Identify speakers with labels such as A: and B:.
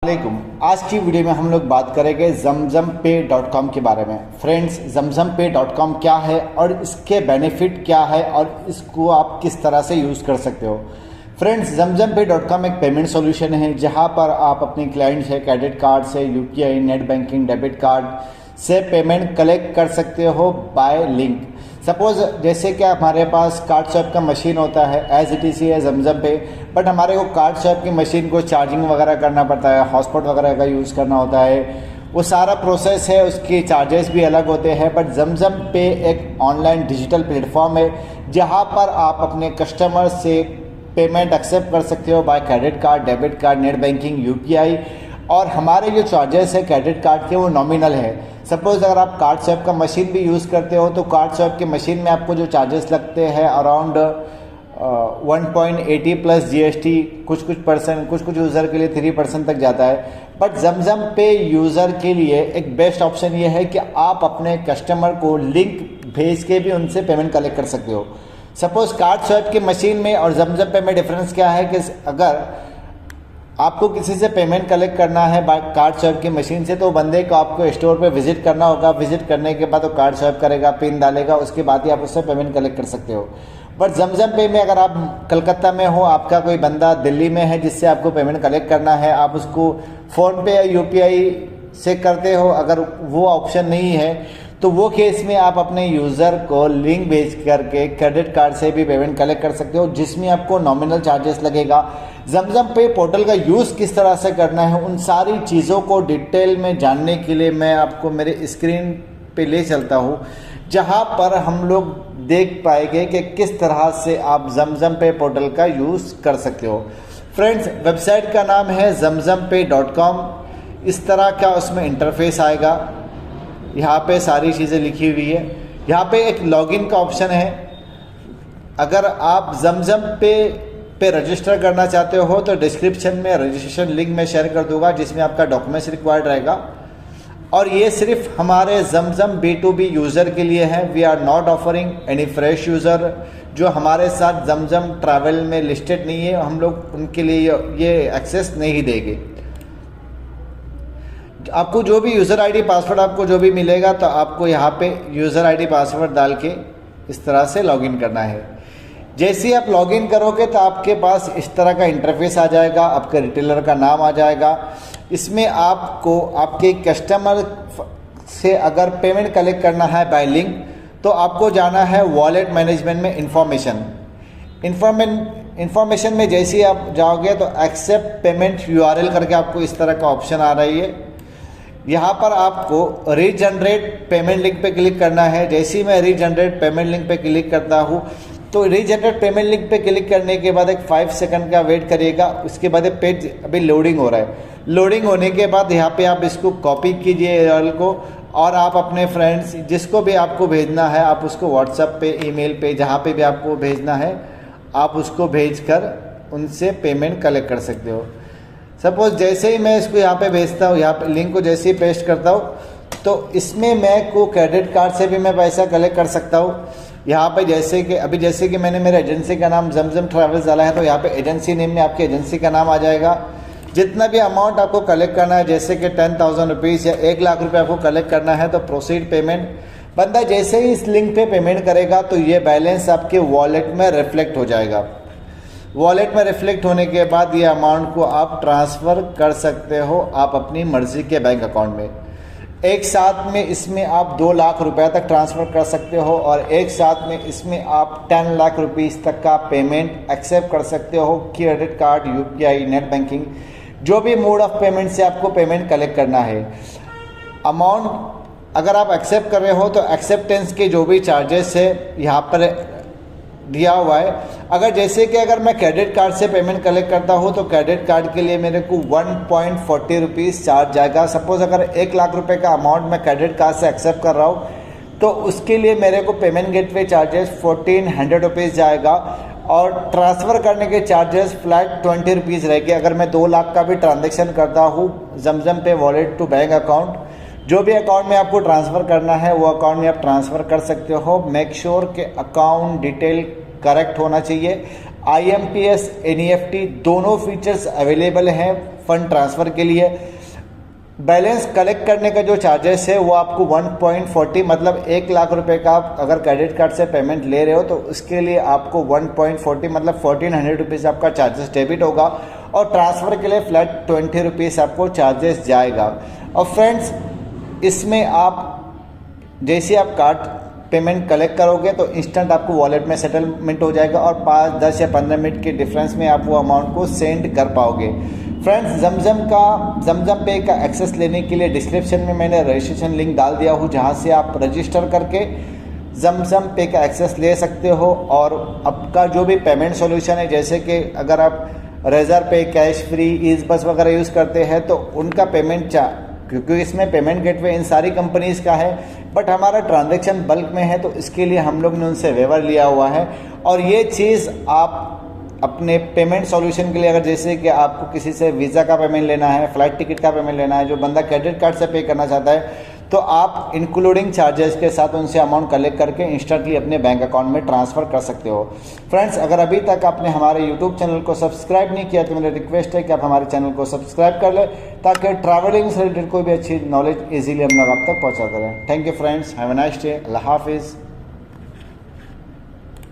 A: वालेकुम। आज की वीडियो में हम लोग बात करेंगे zamzampay.com के बारे में। फ्रेंड्स, zamzampay.com क्या है और इसके बेनिफिट क्या है और इसको आप किस तरह से यूज़ कर सकते हो। फ्रेंड्स, zamzampay.com एक पेमेंट सॉल्यूशन है जहां पर आप अपने क्लाइंट से क्रेडिट कार्ड से, UPI, net banking, debit card से पेमेंट कलेक्ट कर सकते हो बाय लिंक। सपोज जैसे कि हमारे पास कार्ड स्वैप का मशीन होता है एज इट इज है zamzampay, बट हमारे को कार्ड स्वैप की मशीन को चार्जिंग वगैरह करना पड़ता है, हॉटस्पॉट वगैरह का यूज़ करना होता है, वो सारा प्रोसेस है, उसके चार्जेस भी अलग होते हैं। बट zamzampay एक ऑनलाइन डिजिटल प्लेटफॉर्म है जहां पर आप अपने कस्टमर से पेमेंट एक्सेप्ट कर सकते हो by credit card, debit card, net banking, UPI. और हमारे जो चार्जेस है क्रेडिट कार्ड के वो नॉमिनल है। सपोज अगर आप कार्ड स्वैप का मशीन भी यूज़ करते हो तो कार्ड स्वैप की मशीन में आपको जो चार्जेस लगते हैं अराउंड 1.80 प्लस जीएसटी, कुछ यूज़र के लिए 3% तक जाता है। बट zamzampay यूज़र के लिए एक बेस्ट ऑप्शन ये है कि आप अपने कस्टमर को लिंक भेज के भी उनसे पेमेंट कलेक्ट कर सकते हो। सपोज कार्ड स्वैप की मशीन में और zamzampay में डिफरेंस क्या है कि अगर आपको किसी से पेमेंट कलेक्ट करना है कार्ड स्वैप की मशीन से तो बंदे को आपको स्टोर पे विजिट करना होगा। विजिट करने के बाद वो कार्ड स्वैप करेगा, पिन डालेगा, उसके बाद ही आप उससे पेमेंट कलेक्ट कर सकते हो। बट zamzampay में अगर आप कलकत्ता में हो, आपका कोई बंदा दिल्ली में है जिससे आपको पेमेंट कलेक्ट करना है, आप उसको फ़ोन पे या यूपीआई से करते हो। अगर वो ऑप्शन नहीं है तो वो केस में आप अपने यूज़र को लिंक भेज करके क्रेडिट कार्ड से भी पेमेंट कलेक्ट कर सकते हो, जिसमें आपको नॉमिनल चार्जेस लगेगा। zamzampay पोर्टल का यूज़ किस तरह से करना है, उन सारी चीज़ों को डिटेल में जानने के लिए मैं आपको मेरे स्क्रीन पे ले चलता हूँ, जहाँ पर हम लोग देख पाएंगे कि किस तरह से आप zamzampay पोर्टल का यूज़ कर सकते हो। फ्रेंड्स, वेबसाइट का नाम है zamzampay.com। इस तरह का उसमें इंटरफेस आएगा। यहाँ पे सारी चीज़ें लिखी हुई है। यहाँ पे एक लॉगिन का ऑप्शन है। अगर आप zamzampay पे रजिस्टर करना चाहते हो तो डिस्क्रिप्शन में रजिस्ट्रेशन लिंक मैं शेयर कर दूंगा, जिसमें आपका डॉक्यूमेंट्स रिक्वायर्ड रहेगा। और ये सिर्फ हमारे zamzam B2B यूज़र के लिए है। We are not offering any fresh user जो हमारे साथ zamzam ट्रैवल में लिस्टेड नहीं है, हम लोग उनके लिए ये एक्सेस नहीं देंगे। आपको जो भी यूज़र आईडी पासवर्ड आपको जो भी मिलेगा तो आपको यहाँ पे यूज़र आईडी पासवर्ड डाल के इस तरह से लॉगिन करना है। जैसे ही आप लॉगिन करोगे तो आपके पास इस तरह का इंटरफेस आ जाएगा, आपके रिटेलर का नाम आ जाएगा। इसमें आपको आपके कस्टमर से अगर पेमेंट कलेक्ट करना है बाय लिंक तो आपको जाना है वॉलेट मैनेजमेंट में इंफॉर्मेशन में जैसे ही आप जाओगे तो एक्सेप्ट पेमेंट यूआरएल करके आपको इस तरह का ऑप्शन आ रही है। यहाँ पर आपको रीजनरेट पेमेंट लिंक पे क्लिक करना है। जैसे ही मैं रीजनरेट पेमेंट लिंक पे क्लिक करता हूँ तो रीजनरेट पेमेंट लिंक पे क्लिक करने के बाद एक 5 सेकंड का वेट करिएगा। उसके बाद पेज अभी लोडिंग हो रहा है। लोडिंग होने के बाद यहाँ पे आप इसको कॉपी कीजिए यूआरएल को और आप अपने फ्रेंड्स जिसको भी आपको भेजना है आप उसको व्हाट्सएप पे, ईमेल पे, जहाँ पे भी आपको भेजना है आप उसको भेज कर उनसे पेमेंट कलेक्ट कर सकते हो। सपोज जैसे ही मैं इसको यहाँ पे भेजता हूँ, यहाँ पे लिंक को जैसे ही पेस्ट करता हूँ तो इसमें मैं को क्रेडिट कार्ड से भी मैं पैसा कलेक्ट कर सकता हूँ। यहाँ पे जैसे कि मैंने मेरे एजेंसी का नाम zamzam ट्रैवल्स डाला है तो यहाँ पे एजेंसी नेम में आपकी एजेंसी का नाम आ जाएगा। जितना भी अमाउंट आपको कलेक्ट करना है, जैसे कि 10,000 रुपीज़ या 1 लाख रुपये आपको कलेक्ट करना है तो प्रोसीड पेमेंट। बंदा जैसे ही इस लिंक पे पेमेंट करेगा तो ये बैलेंस आपके वॉलेट में रिफ्लेक्ट हो जाएगा। वॉलेट में रिफ्लेक्ट होने के बाद ये अमाउंट को आप ट्रांसफ़र कर सकते हो आप अपनी मर्ज़ी के बैंक अकाउंट में। एक साथ में इसमें आप 2 लाख रुपए तक ट्रांसफ़र कर सकते हो और एक साथ में इसमें आप 10 लाख रुपीज़ तक का पेमेंट एक्सेप्ट कर सकते हो। Credit card, UPI, net banking, जो भी मोड ऑफ पेमेंट से आपको पेमेंट कलेक्ट करना है। अमाउंट अगर आप एक्सेप्ट कर रहे हो तो एक्सेप्टेंस के जो भी चार्जेस है यहाँ पर दिया हुआ है। अगर मैं क्रेडिट कार्ड से पेमेंट कलेक्ट करता हूँ तो क्रेडिट कार्ड के लिए मेरे को 1.40 रुपीज़ चार्ज जाएगा। सपोज अगर 1 लाख रुपए का अमाउंट मैं क्रेडिट कार्ड से एक्सेप्ट कर रहा हूँ तो उसके लिए मेरे को पेमेंट गेटवे चार्जेस 1400 रुपीज़ जाएगा और ट्रांसफ़र करने के चार्जेस फ्लैट 20 रुपीज़ रहेंगे। अगर मैं 2 लाख का भी ट्रांजेक्शन करता हूँ zamzampay wallet to bank account, जो भी अकाउंट में आपको ट्रांसफ़र करना है वो अकाउंट में आप ट्रांसफ़र कर सकते हो। मेक श्योर कि अकाउंट डिटेल करेक्ट होना चाहिए। IMPS NEFT दोनों फीचर्स अवेलेबल हैं फंड ट्रांसफ़र के लिए। बैलेंस कलेक्ट करने का जो चार्जेस है वो आपको 1.40 मतलब 1 लाख रुपए का आप अगर क्रेडिट कार्ड से पेमेंट ले रहे हो तो उसके लिए आपको 1.40 मतलब 1400 रुपीज़ आपका चार्जेस डेबिट होगा, और ट्रांसफ़र के लिए फ्लैट 20 रुपीज़ आपको चार्जेस जाएगा। और फ्रेंड्स, इसमें आप जैसे आप कार्ड पेमेंट कलेक्ट करोगे तो इंस्टेंट आपको वॉलेट में सेटलमेंट हो जाएगा, और 5, 10 या 15 मिनट के डिफरेंस में आप वो अमाउंट को सेंड कर पाओगे। फ्रेंड्स, जमजम पे का एक्सेस लेने के लिए डिस्क्रिप्शन में मैंने रजिस्ट्रेशन लिंक डाल दिया हूँ, जहाँ से आप रजिस्टर करके जमजम पे का एक्सेस ले सकते हो। और आपका जो भी पेमेंट सॉल्यूशन है, जैसे कि अगर आप रेजर पे, कैश फ्री, ईज बस वगैरह यूज़ करते हैं तो उनका पेमेंट क्योंकि इसमें पेमेंट गेटवे इन सारी कंपनीज का है, बट हमारा ट्रांजैक्शन बल्क में है तो इसके लिए हम लोग ने उनसे वेवर लिया हुआ है। और ये चीज़ आप अपने पेमेंट सॉल्यूशन के लिए, अगर जैसे कि आपको किसी से वीज़ा का पेमेंट लेना है, फ्लाइट टिकट का पेमेंट लेना है, जो बंदा क्रेडिट कार्ड से पे करना चाहता है, तो आप इंक्लूडिंग चार्जेस के साथ उनसे अमाउंट कलेक्ट करके इंस्टेंटली अपने बैंक अकाउंट में ट्रांसफ़र कर सकते हो। फ्रेंड्स, अगर अभी तक आपने हमारे यूट्यूब चैनल को सब्सक्राइब नहीं किया तो मेरी रिक्वेस्ट है कि आप हमारे चैनल को सब्सक्राइब कर लें, ताकि ट्रैवलिंग से रिलेटेड कोई भी अच्छी नॉलेज ईजिली हम लोग आप तक पहुँचाते रहें। Thank you friends, have a nice day, अल्लाह हाफिज़।